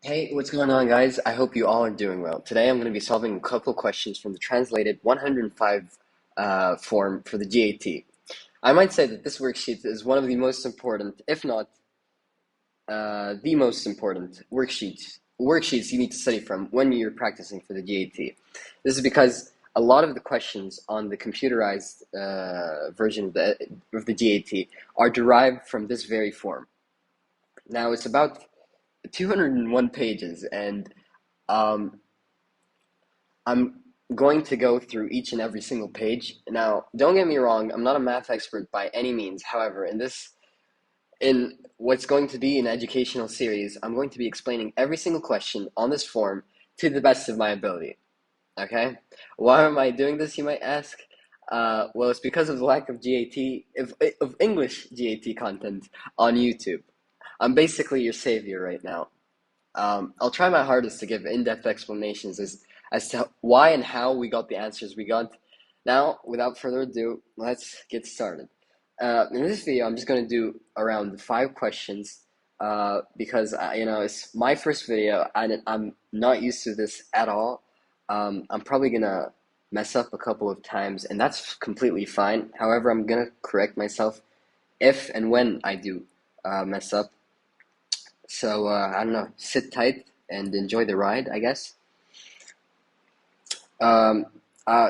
Hey, what's going on, guys? I hope you all are doing well. Today I'm going to be solving a couple questions from the translated 105 form for the GAT. I might say that this worksheet is one of the most important, if not the most important worksheets you need to study from when you're practicing for the GAT. This is because a lot of the questions on the computerized version of the GAT are derived from this very form. Now, it's about 201 pages, and um, I'm going to go through each and every single page. Now, don't get me wrong, I'm not a math expert by any means. However, in what's going to be an educational series, I'm going to be explaining every single question on this form to the best of my ability. Okay? Why am I doing this, you might ask? Well, it's because of the lack of of English GAT content on YouTube. I'm basically your savior right now. I'll try my hardest to give in-depth explanations as to why and how we got the answers we got. Now, without further ado, let's get started. In this video, I'm just going to do around 5 questions because it's my first video and I'm not used to this at all. I'm probably gonna mess up a couple of times, and that's completely fine. However, I'm gonna correct myself if and when I do mess up. So I don't know, sit tight and enjoy the ride, I guess. Um,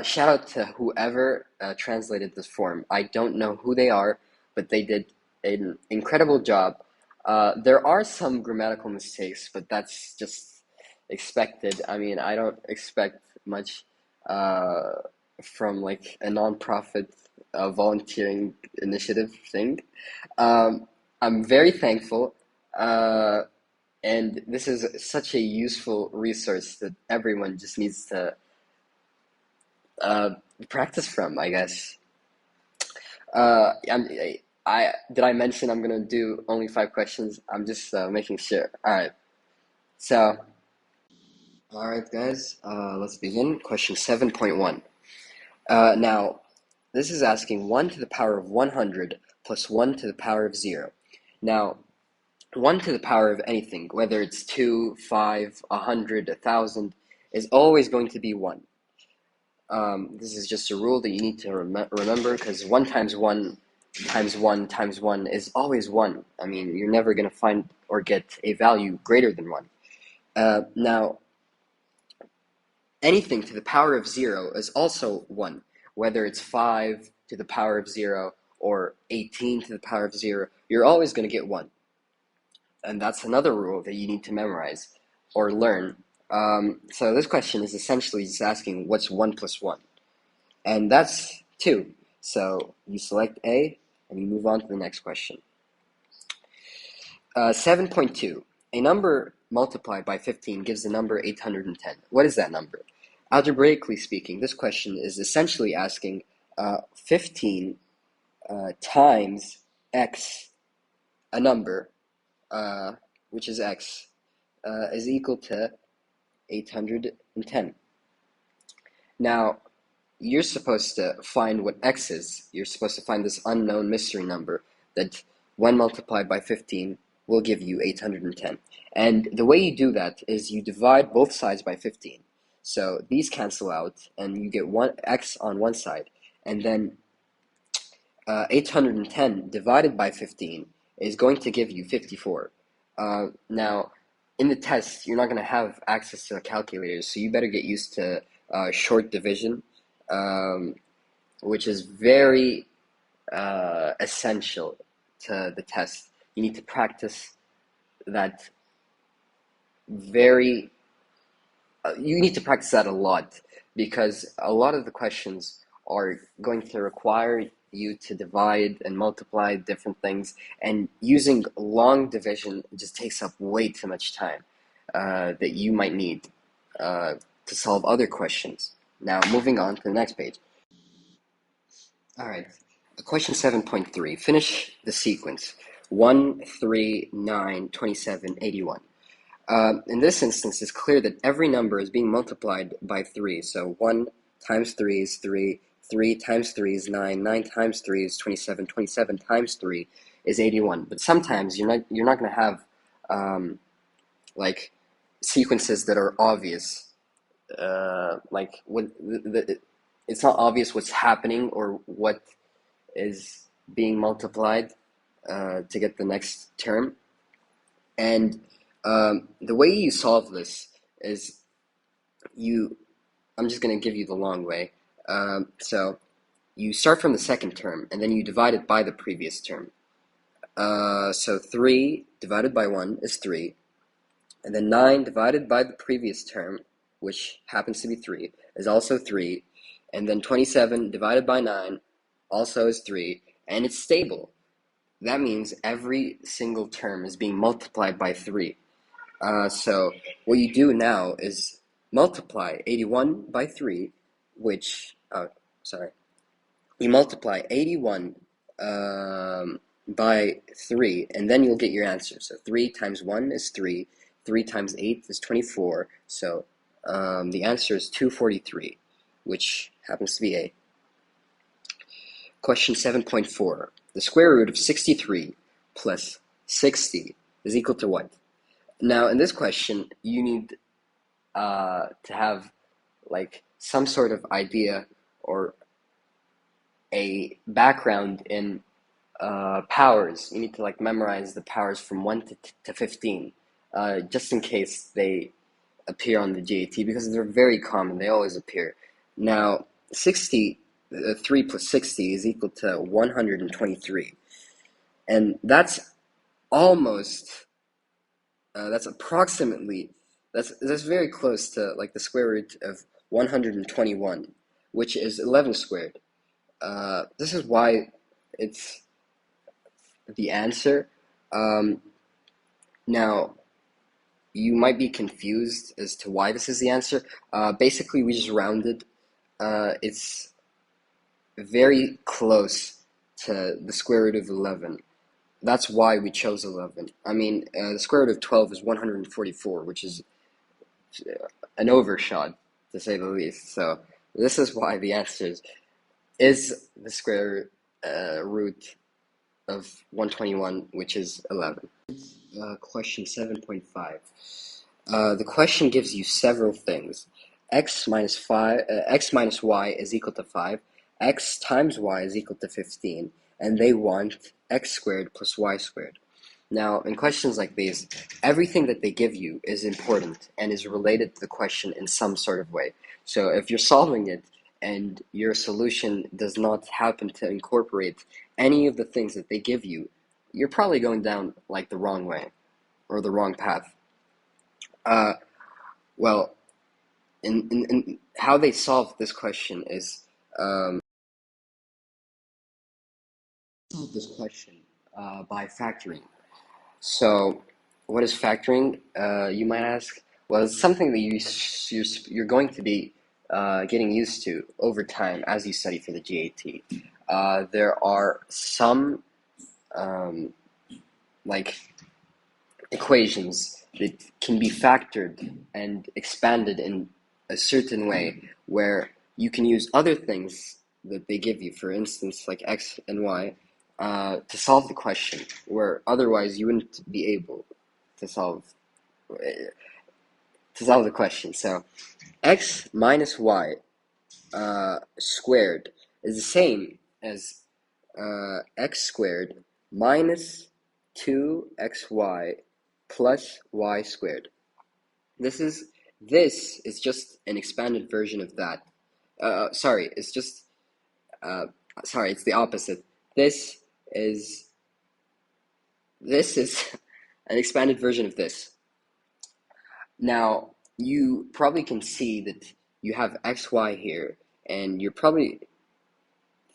Shout out to whoever translated this form. I don't know who they are, but they did an incredible job. There are some grammatical mistakes, but that's just expected. I mean, I don't expect much uh, from like a non-profit volunteering initiative thing. I'm very thankful. Uh, and this is such a useful resource that everyone just needs to uh, practice from, I guess. Did I mention I'm gonna do only 5 questions? I'm just making sure. All right, guys. Let's begin. Question 7.1. Now, this is asking 1 to the power of 100 plus 1 to the power of 0. Now, 1 to the power of anything, whether it's 2, 5, 100, 1,000, is always going to be 1. This is just a rule that you need to remember because 1 times 1 times 1 times 1 is always 1. I mean, you're never going to find or get a value greater than 1. Now, anything to the power of 0 is also 1, whether it's 5 to the power of 0 or 18 to the power of 0, you're always going to get 1. And that's another rule that you need to memorize or learn. So this question is essentially just asking what's 1 plus 1. And that's 2. So you select A and you move on to the next question. 7.2. A number multiplied by 15 gives the number 810. What is that number? Algebraically speaking, this question is essentially asking 15 times x, a number, which is x, is equal to 810. Now, you're supposed to find what x is. You're supposed to find this unknown mystery number that, when multiplied by 15, will give you 810. And the way you do that is you divide both sides by 15. So these cancel out, and you get one x on one side. And then 810 divided by 15 is going to give you 54. Now, in the test, you're not going to have access to a calculator, so you better get used to short division, which is very essential to the test. You need to practice that very, you need to practice that a lot because a lot of the questions are going to require you to divide and multiply different things, and using long division just takes up way too much time that you might need to solve other questions. Now, moving on to the next page. All right, question 7.3. Finish the sequence. 1, 3, 9, 27, 81. In this instance, it's clear that every number is being multiplied by 3. So 1 times 3 is 3, 3 times 3 is 9, 9 times 3 is 27, 27 times 3 is 81. But sometimes you're not going to have like sequences that are obvious. Like it's not obvious what's happening or what is being multiplied to get the next term. And the way you solve this is I'm just going to give you the long way. So you start from the second term, and then you divide it by the previous term. So 3 divided by 1 is 3, and then 9 divided by the previous term, which happens to be 3, is also 3, and then 27 divided by 9 also is 3, and it's stable. That means every single term is being multiplied by 3. So what you do now is multiply 81 by 3, which, you multiply 81 by 3, and then you'll get your answer. So 3 times 1 is 3, 3 times 8 is 24, so the answer is 243, which happens to be A. Question 7.4. The square root of 63 plus 60 is equal to what? Now, in this question, you need to have like some sort of idea or a background in powers. You need to like memorize the powers from 1 to 15, just in case they appear on the GAT, because they're very common. They always appear. Now, 3 plus 60 is equal to 123. And that's almost, that's approximately, that's very close to like the square root of 121, which is 11 squared. This is why it's the answer. Now, you might be confused as to why this is the answer. Basically, we just rounded. It's very close to the square root of 11. That's why we chose 11. I mean, the square root of 12 is 144, which is an overshot, to say the least. So this is why the answer is the square root of 121, which is 11. Question 7.5. The question gives you several things. X minus y is equal to 5, x times y is equal to 15, and they want x squared plus y squared. Now, in questions like these, everything that they give you is important and is related to the question in some sort of way. So if you're solving it and your solution does not happen to incorporate any of the things that they give you, you're probably going down like the wrong way or the wrong path. Well, in how they solve this question is solve this question by factoring. So, what is factoring? You might ask. Well, it's something that you're going to be getting used to over time as you study for the GAT. There are some like equations that can be factored and expanded in a certain way where you can use other things that they give you, for instance, like x and y, to solve the question, where otherwise you wouldn't be able to solve the question. So x minus y squared is the same as x squared minus 2xy plus y squared. This is just an expanded version of that. Sorry, it's just it's the opposite. This is an expanded version of this. Now, you probably can see that you have xy here, and you're probably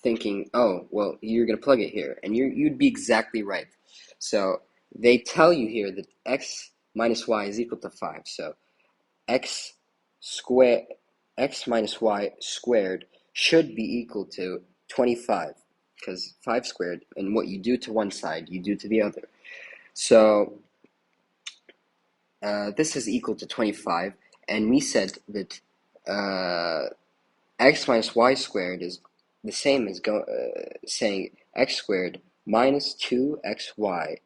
thinking, oh, well, you're going to plug it here, and you'd be exactly right. So they tell you here that x minus y is equal to 5. So x minus y squared should be equal to 25, because 5 squared, and what you do to one side, you do to the other. So this is equal to 25, and we said that x minus y squared is the same as saying x squared minus 2xy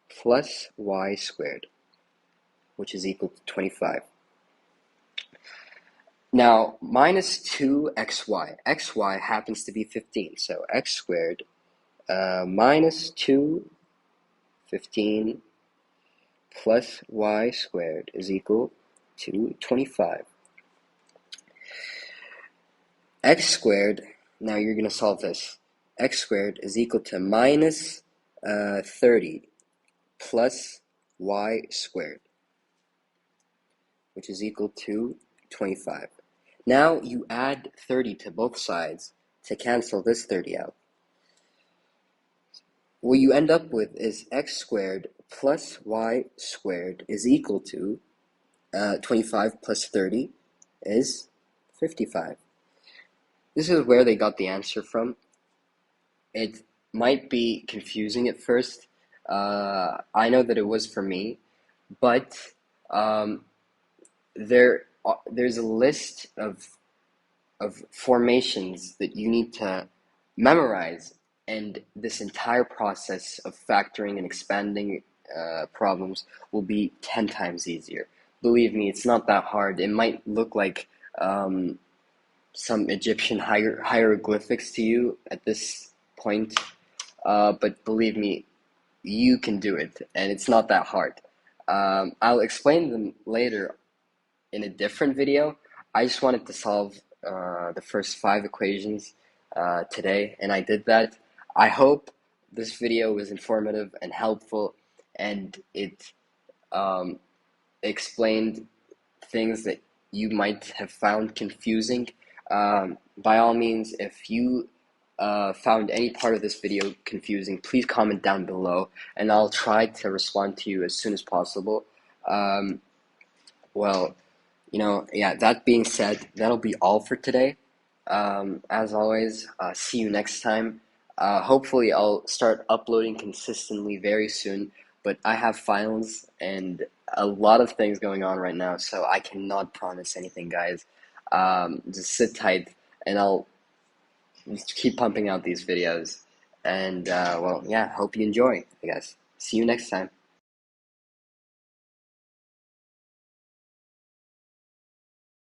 plus y squared. which is equal to 25. Now, minus 2xy. xy happens to be 15, so x squared minus 2, 15, plus y squared is equal to 25. X squared, now you're going to solve this. X squared is equal to minus 30 plus y squared, which is equal to 25. Now you add 30 to both sides to cancel this 30 out. What you end up with is x squared plus y squared is equal to 25 plus 30 is 55. This is where they got the answer from. It might be confusing at first. I know that it was for me, but there's a list of formations that you need to memorize, and this entire process of factoring and expanding problems will be 10 times easier. Believe me, it's not that hard. It might look like some Egyptian hieroglyphics to you at this point, but believe me, you can do it, and it's not that hard. I'll explain them later in a different video. I just wanted to solve the first 5 equations today, and I did that. I hope this video was informative and helpful, and it explained things that you might have found confusing. By all means, if you found any part of this video confusing, please comment down below, and I'll try to respond to you as soon as possible. Well, yeah, that being said, that'll be all for today. As always, see you next time. Hopefully, I'll start uploading consistently very soon, but I have finals and a lot of things going on right now, so I cannot promise anything, guys. Just sit tight, and I'll just keep pumping out these videos. And, well, yeah, hope you enjoy, I guess. See you next time.